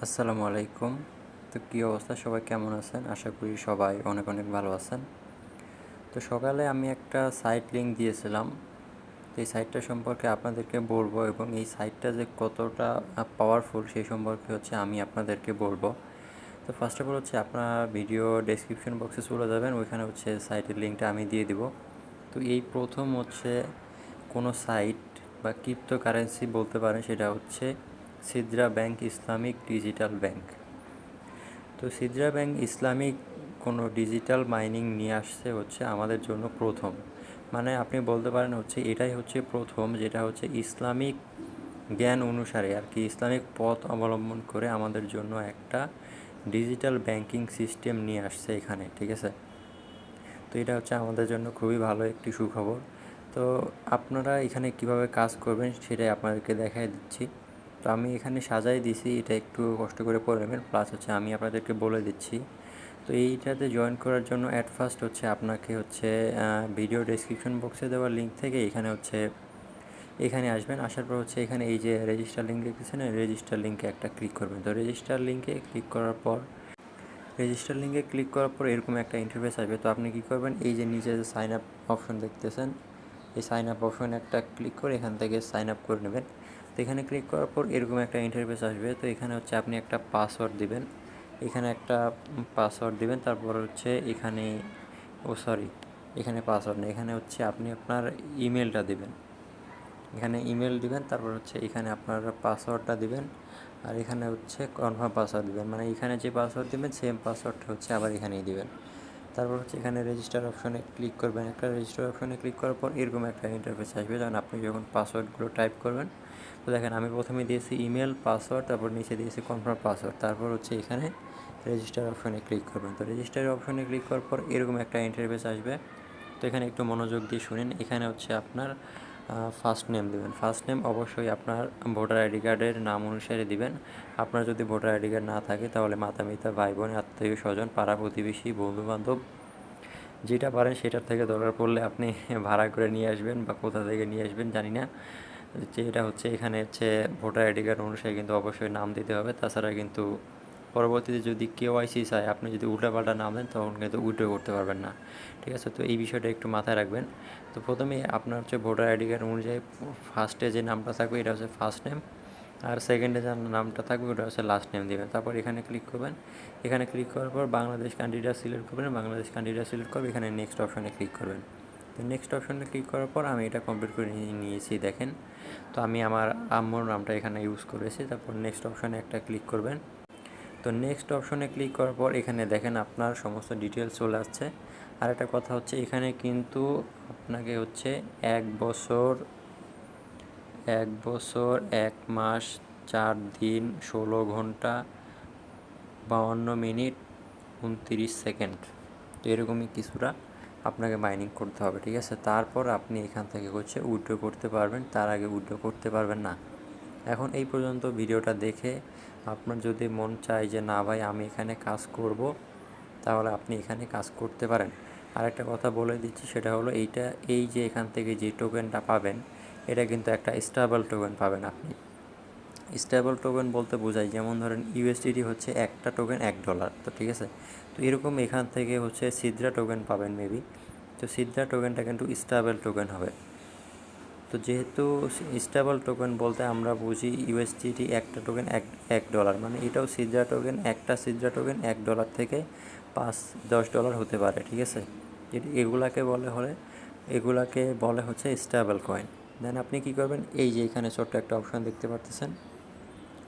আসসালামু আলাইকুম। তো কী অবস্থা, সবাই কেমন আছেন? আশা করি সবাই অনেক অনেক ভালো আছেন। তো সকালে আমি একটা সাইট লিঙ্ক দিয়েছিলাম, তো এই সাইটটা সম্পর্কে আপনাদেরকে বলবো এবং এই সাইটটা যে কতটা পাওয়ারফুল সেই সম্পর্কে আমি আপনাদেরকে বলবো। তো ফার্স্ট অফ অল আপনারা ভিডিও ডেসক্রিপশন বক্সে চলে যাবেন, ওইখানে সাইটের লিঙ্কটা আমি দিয়ে দিব। তো এই প্রথম কোনো সাইট বা ক্রিপ্টোকারেন্সি বলতে পারেন, সেটা সিদ্রা ব্যাংক ইসলামিক ডিজিটাল ব্যাংক। তো সিদ্রা ব্যাংক ইসলামিক কোনো ডিজিটাল মাইনিং নিয়ে আসছে আমাদের জন্য প্রথম, মানে আপনি বলতে পারেন এটাই প্রথম, যেটা ইসলামিক জ্ঞান অনুসারে আর কি, ইসলামিক পথ অবলম্বন করে আমাদের জন্য একটা ডিজিটাল ব্যাংকিং সিস্টেম নিয়ে আসছে এখানে, ঠিক আছে। তো এটা আমাদের জন্য খুবই ভালো একটি সুখবর। তো আপনারা এখানে কিভাবে কাজ করবেন সেটাই আপনাদেরকে দেখাই দিচ্ছি। তো আমি এখানে সাজাই দিছি, এটা একটু কষ্ট করে পড়ে নেবেন, প্লাস আমি আপনাদেরকে বলে দিচ্ছি। তো এইটাতে জয়েন করার জন্য অ্যাট ফার্স্ট আপনাকে ভিডিও ডেসক্রিপশন বক্সে দেওয়া লিঙ্ক থেকে এখানে আসবেন। আসার পর এখানে এই যে রেজিস্টার লিঙ্ক দেখতেছেন, রেজিস্টার লিঙ্কে একটা ক্লিক করবেন। তো রেজিস্টার লিঙ্কে ক্লিক করার পর এরকম একটা ইন্টারফেস আসবে। তো আপনি কী করবেন, এই যে নিচে যে সাইন আপ অপশন দেখতেছেন, এই সাইন আপ অপশনে একটা ক্লিক করে এখান থেকে সাইন আপ করে নেবেন। তো এখানে ক্লিক করার পর এরকম একটা ইন্টারফেস আসবে। তো এখানে আপনি একটা পাসওয়ার্ড দিবেন, এখানে একটা পাসওয়ার্ড দিবেন। তারপর এখানে এখানে পাসওয়ার্ড না, এখানে আপনি আপনার ইমেলটা দিবেন, এখানে ইমেল দিবেন। তারপর এখানে আপনার পাসওয়ার্ডটা দিবেন, আর এখানে কনফার্ম পাসওয়ার্ড দিবেন, মানে এখানে যে পাসওয়ার্ড দিবেন সেম পাসওয়ার্ডটা আবার এখানেই দিবেন। তারপর এখানে রেজিস্টার অপশনে ক্লিক করবেন। একটা রেজিস্টার অপশনে ক্লিক করার পর এরকম একটা ইন্টারফেস আসবে, যখন আপনি যখন পাসওয়ার্ডগুলো টাইপ করবেন। তো দেখেন, আমি প্রথমে দিয়েছি ইমেল পাসওয়ার্ড, তারপর নিচে দিয়েছি কনফার্ম পাসওয়ার্ড, তারপর এখানে রেজিস্টার অপশনে ক্লিক করবেন। তো রেজিস্টার অপশনে ক্লিক করার পর এরকম একটা ইন্টারফেস আসবে। তো এখানে একটু মনোযোগ দিয়ে শুনেন। এখানে আপনার ফার্স্ট নেম দেবেন। ফার্স্ট নেম অবশ্যই আপনার ভোটার আইডি কার্ডের নাম অনুসারে দিবেন। আপনার যদি ভোটার আইডি কার্ড না থাকে তাহলে মাতা পিতা ভাই বোন আত্মীয় স্বজন পাড়া প্রতিবেশী বন্ধুবান্ধব যেটা পারেন সেটার থেকে দরকার পড়লে আপনি ভাড়া করে নিয়ে আসবেন, বা কোথা থেকে নিয়ে আসবেন জানি না। যেটা এখানে ভোটার আইডি কার্ড অনুসারে কিন্তু অবশ্যই নাম দিতে হবে, তাছাড়া কিন্তু পরবর্তীতে যদি কেওয়াইসি চায়, আপনি যদি উল্টাপাল্টা নাম দেন তখন কিন্তু উইথড্র করতে পারবেন না, ঠিক আছে। তো এই বিষয়টা একটু মাথায় রাখবেন। তো প্রথমে আপনার ভোটার আইডি কার্ড অনুযায়ী ফার্স্টে যে নামটা থাকবে এটা ফার্স্ট নেম, আর সেকেন্ডে যে নামটা থাকবে ওটা লাস্ট নেম দেবেন। তারপর এখানে ক্লিক করবেন। এখানে ক্লিক করার পর বাংলাদেশ কান্ট্রিটা সিলেক্ট করবেন, বাংলাদেশ কান্ট্রিটা সিলেক্ট করবেন, এখানে নেক্সট অপশনে ক্লিক করবেন। তো নেক্সট অপশনে ক্লিক করার পর আমি এটা কমপ্লিট করে নিয়েছি, দেখেন। তো আমি আমার আম্মুর নামটা এখানে ইউজ করেছি। তারপর নেক্সট অপশনে একটা ক্লিক করবেন। তো নেক্সট অপশনে ক্লিক করার পর এখানে দেখেন আপনার সমস্ত ডিটেলস চলে আসছে। আর একটা কথা এখানে কিন্তু আপনাকে 1 বছর 1 মাস 4 দিন 16 ঘন্টা 52 মিনিট 29 সেকেন্ড, তো এরকমই কিছুটা আপনাকে মাইনিং করতে হবে, ঠিক আছে। তারপর আপনি এখান থেকে উইথড্র করতে পারবেন, তার আগে উইথড্র করতে পারবেন না। এখন এই পর্যন্ত ভিডিওটা দেখে আপনার যদি মন চায় যে না ভাই আমি এখানে কাজ করব, তাহলে আপনি এখানে কাজ করতে পারেন। আর একটা কথা বলে দিচ্ছি, সেটা হলো এই যে এখান থেকে যে টোকেনটা পাবেন, এটা কিন্তু একটা স্টেবল টোকেন পাবেন আপনি। স্টেবল টোকেন বলতে বোঝায়, যেমন ধরেন ইউএসডিটি একটা টোকেন $1, তো ঠিক আছে। তো এরকম এখান থেকে সিদ্রা টোকেন পাবেন মেবি। তো সিদ্রা টোকেনটা কিন্তু স্টেবল টোকেন হবে। তো যেহেতু স্টেবল টোকেন বলতে আমরা বুঝি ইউএসডিটি একটা টোকেন $1, মানে এটাও সিদ্রা টোকেন, একটা সিদ্রা টোকেন $1 থেকে $5-10 হতে পারে, ঠিক আছে। এগুলাকে বলে স্টেবল কয়েন। দেন আপনি কী করবেন, এই যে এখানে ছোট্ট একটা অপশান দেখতে পারতেছেন,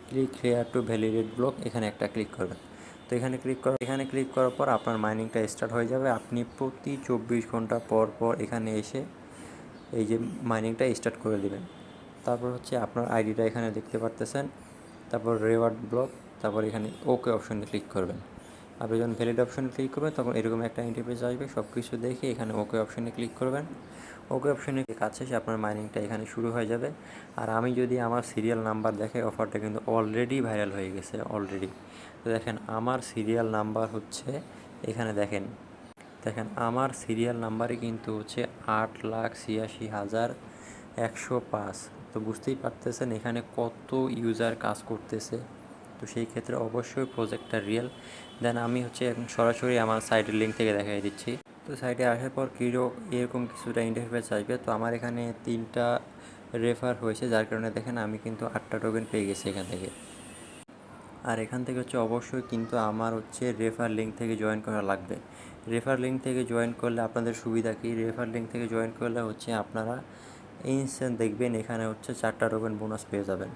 click here two validate block, এখানে একটা ক্লিক করবেন। তো এখানে ক্লিক করার পর আপনার মাইনিংটা স্টার্ট হয়ে যাবে। আপনি প্রতি 24 ঘন্টা পর পর এখানে এসে এই যে মাইনিংটা স্টার্ট করে দেবেন। তারপর আপনার আইডিটা এখানে দেখতে পারতেছেন, তারপর রিওয়ার্ড ব্লক, তারপর এখানে ওকে অপশনে ক্লিক করবেন। আপনি যখন ভ্যালিড অপশনে ক্লিক করবেন তখন এরকম একটা ইন্টারফেস আসবে। সব কিছু দেখে এখানে ওকে অপশনে ক্লিক করবেন। ওকে অপশনে কাজ শেষে আপনার মাইনিংটা এখানে শুরু হয়ে যাবে। আর আমি যদি আমার সিরিয়াল নাম্বার দেখাই, অফারটা কিন্তু অলরেডি ভাইরাল হয়ে গেছে অলরেডি। তো দেখেন আমার সিরিয়াল নাম্বার এখানে দেখেন আমার সিরিয়াল নাম্বারে কিন্তু 8,86,105। তো বুঝতেই পারতেছেন এখানে কত ইউজার কাজ করতেছে। তো সেই ক্ষেত্রে অবশ্যই প্রজেক্টটা রিয়েল। দেন আমি হচ্ছে এখন সরাসরি আমার সাইটের লিঙ্ক থেকে দেখিয়ে দিচ্ছি। তো সাইটে আসার পর এরকম কিছুটা ইন্টারফেস আসবে। তো আমার এখানে 3টা রেফার হয়েছে, যার কারণে দেখেন আমি কিন্তু 8টা টোকেন পেয়ে গেছি এখান থেকে। আর এখান থেকে হচ্ছে অবশ্যই কিন্তু আমার হচ্ছে রেফার লিঙ্ক থেকে জয়েন করা লাগবে। রেফার লিঙ্ক থেকে জয়েন করলে আপনাদের সুবিধা কী, রেফার লিঙ্ক থেকে জয়েন করলে হচ্ছে আপনারা ইনস্ট্যান্ট দেখবেন এখানে হচ্ছে 4টা টোকেন বোনাস পেয়ে যাবেন।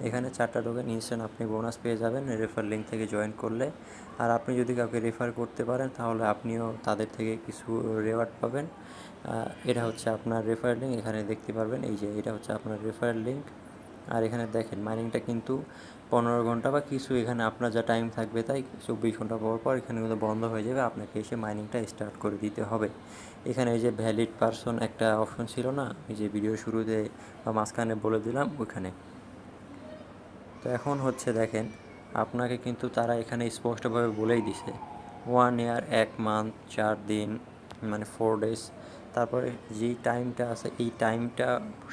এখানে 4টা টোকেন ইনস্ট্যান্ট আপনি বোনাস পেয়ে যাবেন রেফার লিঙ্ক থেকে জয়েন করলে। আর আপনি যদি কাউকে রেফার করতে পারেন তাহলে আপনিও তাদের থেকে কিছু রেওয়ার্ড পাবেন। এটা হচ্ছে আপনার রেফার লিঙ্ক, এখানে দেখতে পারবেন এই যে এটা হচ্ছে আপনার রেফার লিঙ্ক। আর এখানে দেখেন মাইনিংটা কিন্তু 15 ঘন্টা বা কিছু, এখানে আপনার যা টাইম থাকবে তাই 24 ঘন্টা পর পর এখানে কিন্তু বন্ধ হয়ে যাবে, আপনাকে এসে মাইনিংটা স্টার্ট করে দিতে হবে। এখানে এই যে ভ্যালিড পারসন একটা অপশন ছিল না, এই যে ভিডিও শুরুতে বা মাঝখানে বলে দিলাম ওইখানে। তো এখন হচ্ছে দেখেন আপনাকে কিন্তু তারা এখানে স্পষ্টভাবে বলেই দিছে 1 ইয়ার 1 মান্থ 4 দিন মানে 4 ডেজ। তারপরে যেই টাইমটা আছে এই টাইমটা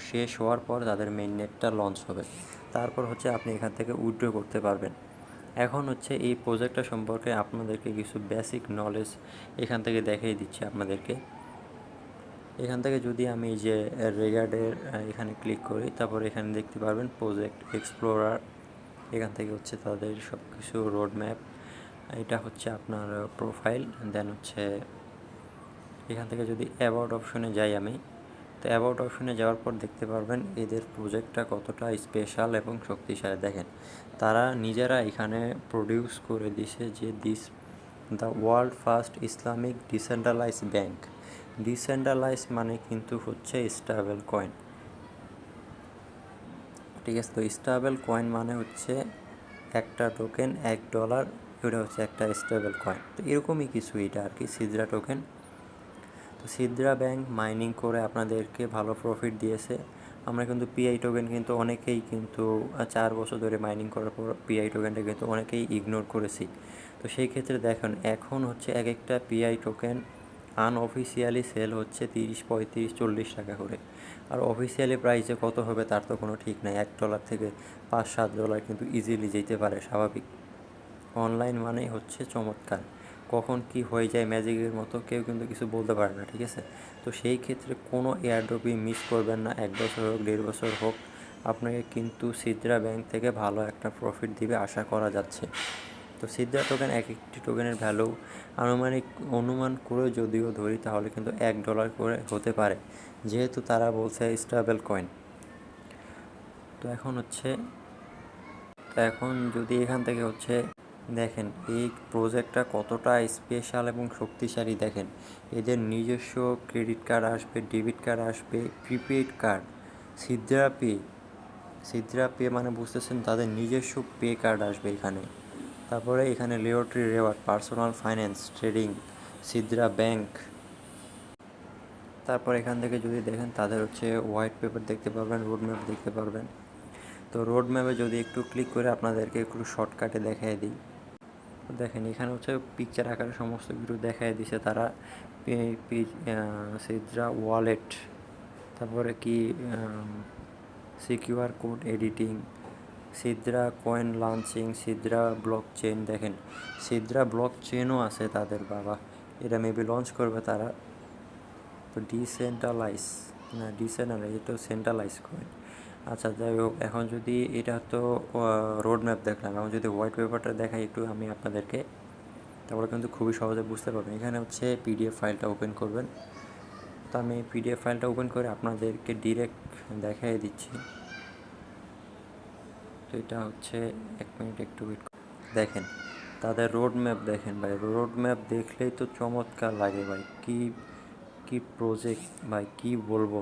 শেষ হওয়ার পর তাদের মেইন নেটটা লঞ্চ হবে, তারপর হচ্ছে আপনি এখান থেকে উইথড্র করতে পারবেন। এখন হচ্ছে এই প্রজেক্টটা সম্পর্কে আপনাদেরকে কিছু বেসিক নলেজ এখান থেকে দেখিয়ে দিচ্ছি আপনাদেরকে। এখান থেকে যদি আমি এই যে রেগার্ডের এখানে ক্লিক করি, তারপর এখানে দেখতে পারবেন প্রজেক্ট এক্সপ্লোরার। এখান থেকে হচ্ছে তাদের সব কিছু রোড ম্যাপ, এটা হচ্ছে আপনার প্রোফাইল। দেন হচ্ছে এখান থেকে যদি অ্যাবাউট অপশনে যাই আমি, তো অ্যাবাউট অপশনে যাওয়ার পর দেখতে পারবেন এদের প্রজেক্টটা কতটা স্পেশাল এবং শক্তিশালী। দেখেন তারা নিজেরা এখানে প্রডিউস করে দিছে যে the world first Islamic decentralise bank. Decentralise মানে কিন্তু হচ্ছে স্টেবল কয়েন, ঠিক আছে। তো স্টেবল কয়েন মানে হচ্ছে একটা টোকেন $1, এটা হচ্ছে একটা স্টেবল কয়েন। তো এরকমই কিছু এটা আর কি সিদ্রা টোকেন। তো সিদ্রা ব্যাংক মাইনিং করে আপনাদেরকে ভালো প্রফিট দিয়েছে। আমরা কিন্তু পিআই টোকেন কিন্তু অনেকেই কিন্তু 4 বছর ধরে মাইনিং করার পর পিআই টোকেনটা কিন্তু অনেকেই ইগনোর করেছি। তো সেই ক্ষেত্রে দেখেন এখন হচ্ছে এক একটা পিআই টোকেন আনঅফিসিয়ালি সেল হচ্ছে 30, 35, 40 টাকা করে। আর অফিসিয়ালি প্রাইসে কত হবে তার তো কোনো ঠিক নাই, $1 থেকে $5-7 কিন্তু ইজিলি যেতে পারে স্বাভাবিক। অনলাইন মানেই হচ্ছে চমৎকার, কখন কি হয়ে যায় ম্যাজিকের মতো কেউ কিন্তু কিছু বলতে পারে না, ঠিক আছে। তো সেই ক্ষেত্রে কোনো এয়ারড্রপই মিস করবেন না, 1 বছর হোক 1.5 বছর হোক, আপনাকে কিন্তু সিদ্রা ব্যাংক থেকে ভালো একটা প্রফিট দিবে আশা করা যাচ্ছে। তো সিদ্রা টোকেন এক একটি টোকেনের ভ্যালু অনুমান করে যদিও ধরি তাহলে কিন্তু $1 করে হতে পারে, যেহেতু তারা বলছে স্টেবল কয়েন। তো এখন যদি এখান থেকে হচ্ছে দেখেন এই প্রজেক্টটা কতটা স্পেশাল এবং শক্তিশালী। দেখেন এদের নিজস্ব ক্রেডিট কার্ড আসবে, ডেবিট কার্ড আসবে, প্রিপেড কার্ড, সিদ্রা পে মানে বুঝতেছেন তাদের নিজস্ব পে কার্ড আসবে এখানে। তারপরে এখানে লিওট্রি reward, personal finance, trading, সিদ্রা bank. তারপর এখান থেকে যদি দেখেন তাদের হচ্ছে হোয়াইট পেপার দেখতে পারবেন, রোড ম্যাপ দেখতে পারবেন। তো রোড ম্যাপে যদি একটু ক্লিক করে আপনাদেরকে একটু শর্টকাটে দেখিয়ে দিই, দেখেন এখানে হচ্ছে পিকচার আকারে সমস্ত কিছু দেখাই দিছে তারা। সিদ্রা ওয়ালেট, তারপরে কি সিকিউআর code editing, সিদ্রা coin launching, সিদ্রা block chain. দেখেন সিদ্রা ব্লক চেনও আছে তাদের, বাবা এটা মেবি লঞ্চ করবে তারা। তো ডিসেন্ট্রালাইজ তো সেন্ট্রালাইজ কয়েন। আচ্ছা যাই হোক, এখন যদি এটা তো রোড ম্যাপ দেখলাম, এখন যদি হোয়াইট পেপারটা দেখাই একটু আমি আপনাদেরকে, তারপরে কিন্তু খুবই সহজে বুঝতে পারবেন। এখানে হচ্ছে পিডিএফ ফাইলটা ওপেন করবেন। তো আমি পিডিএফ ফাইলটা ওপেন করে আপনাদেরকে ডিরেক্ট দেখাই দিচ্ছি। তো এটা হচ্ছে 1 মিনিট একটু ওয়েট। দেখেন তাদের রোড ম্যাপ দেখেন ভাই, রোড ম্যাপ দেখলেই তো চমৎকার লাগে ভাই, কি প্রজেক্ট ভাই, কি বলবো।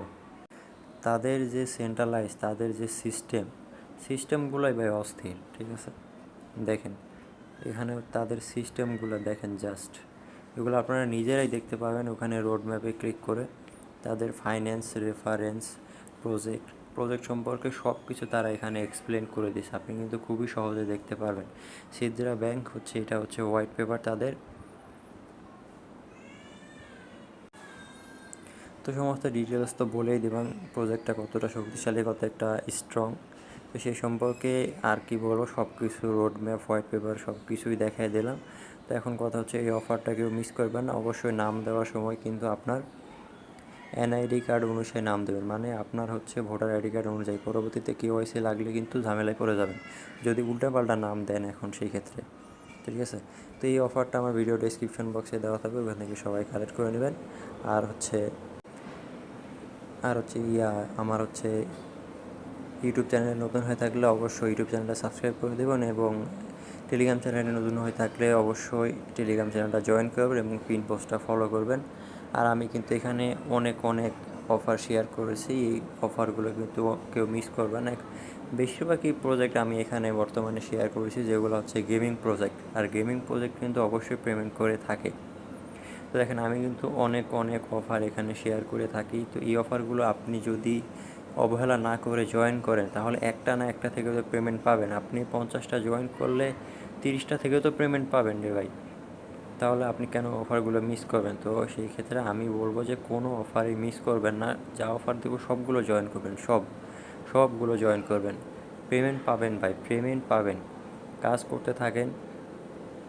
তাদের যে সেন্ট্রালাইজ, তাদের যে সিস্টেমগুলোই ভাই অস্থির, ঠিক আছে। দেখেন এখানে তাদের সিস্টেমগুলো দেখেন জাস্ট, এগুলো আপনারা নিজেরাই দেখতে পাবেন ওখানে রোড ম্যাপে ক্লিক করে। তাদের ফাইন্যান্স, রেফারেন্স, প্রজেক্ট সম্পর্কে সব কিছু তারা এখানে এক্সপ্লেন করে দিয়েছে, আপনি কিন্তু খুবই সহজে দেখতে পারবেন। সিদ্রা ব্যাংক হচ্ছে এটা হচ্ছে হোয়াইট পেপার তাদের। তো সমস্ত ডিটেলস তো বলেই দেবেন প্রজেক্টটা কতটা শক্তিশালী, কত একটা স্ট্রং। তো সেই সম্পর্কে আর কি বলবো, সব কিছু রোড ম্যাপ, হোয়াইট পেপার সব কিছুই দেখাই দিলাম। তো এখন কথা হচ্ছে, এই অফারটা কেউ মিস করবেন না। অবশ্যই নাম দেওয়ার সময় কিন্তু আপনার এনআইডি কার্ড অনুসারে নাম দেবেন, মানে আপনার হচ্ছে ভোটার আইডি কার্ড অনুযায়ী। পরবর্তীতে কেওয়াইসি লাগলে কিন্তু ঝামেলায় পড়ে যাবেন যদি উল্টাপাল্টা নাম দেন এখন সেই ক্ষেত্রে, ঠিক আছে। তো এই অফারটা আমার ভিডিও ডেসক্রিপশন বক্সে দেওয়া থাকবে, ওখান থেকে সবাই কালেক্ট করে নেবেন। আর হচ্ছে আমার হচ্ছে ইউটিউব চ্যানেলে নতুন হয়ে থাকলে অবশ্যই ইউটিউব চ্যানেলটা সাবস্ক্রাইব করে দেবেন, এবং টেলিগ্রাম চ্যানেলে নতুন হয়ে থাকলে অবশ্যই টেলিগ্রাম চ্যানেলটা জয়েন করবেন এবং পিন পোস্টটা ফলো করবেন। আর আমি কিন্তু এখানে অনেক অফার শেয়ার করেছি, এই অফারগুলো কিন্তু কেউ মিস করবে না। বেশিরভাগই প্রজেক্ট আমি এখানে বর্তমানে শেয়ার করেছি, যেগুলো হচ্ছে গেমিং প্রজেক্ট। আর গেমিং প্রজেক্ট কিন্তু অবশ্যই পেমেন্ট করে থাকে। তো দেখেন, আমি কিন্তু অনেক অফার এখানে শেয়ার করে থাকি। তো এই অফারগুলো আপনি যদি অবহেলা না করে জয়েন করেন, তাহলে একটা না একটা থেকে তো পেমেন্ট পাবেন। আপনি 50টা জয়েন করলে 30টা থেকেও তো পেমেন্ট পাবেন রে ভাই। তাহলে আপনি কেন অফারগুলো মিস করবেন? তো সেই ক্ষেত্রে আমি বলবো যে কোনো অফারই মিস করবেন না। যা অফার দেবো সবগুলো জয়েন করবেন, সবগুলো জয়েন করবেন। পেমেন্ট পাবেন ভাই, পেমেন্ট পাবেন। কাজ করতে থাকেন,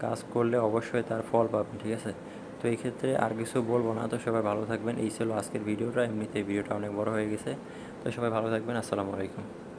কাজ করলে অবশ্যই তার ফল পাবেন, ঠিক আছে। তো এই ক্ষেত্রে আর কিছু বলবো না। তো সবাই ভালো থাকবেন। এই ছিল আজকের ভিডিওটা। এমনিতে ভিডিওটা অনেক বড় হয়ে গেছে। তো সবাই ভালো থাকবেন। আসসালামু আলাইকুম।